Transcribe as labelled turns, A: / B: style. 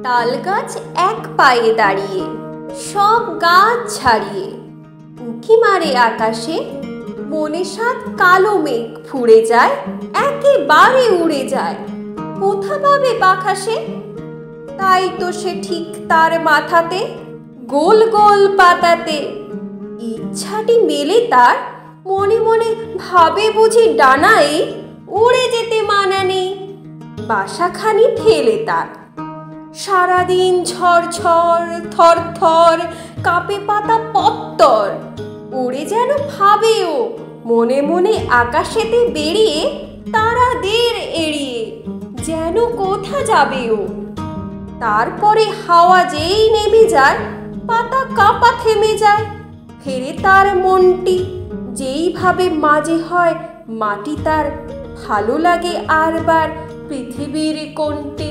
A: তাল গাছ এক পায়ে দাঁড়িয়ে, সব গাছ ছাড়িয়ে, উঁকি মারে আকাশে। মনে সাত কালো মেঘ ফুঁড়ে যায়, একেবারে উড়ে যায়, কোথা পাবে পাখা সে? তাই তো সে ঠিক তার মাথাতে, গোল গোল পাতাতে। ইচ্ছাটি মেলে তার, মনে মনে ভাবে বুঝি ডানায় উড়ে যেতে মানা নেই। বাসাখানি ফেলে তার, সারাদিন ঝড় থর থর কাঁপে পাতা পত্তর। ওরে যেন ভাবেও মনে মনে আকাশেতে বেরিয়ে, তারাদের এড়িয়ে যেন কোথা যাবেও। তারপরে হাওয়া যেই নেমে যায়, পাতা কাঁপা থেমে যায়। ফেরে তার মনটি, যেইভাবে মাঝে হয় মাটি তার, ভালো লাগে আরবার পৃথিবীর কোনটি।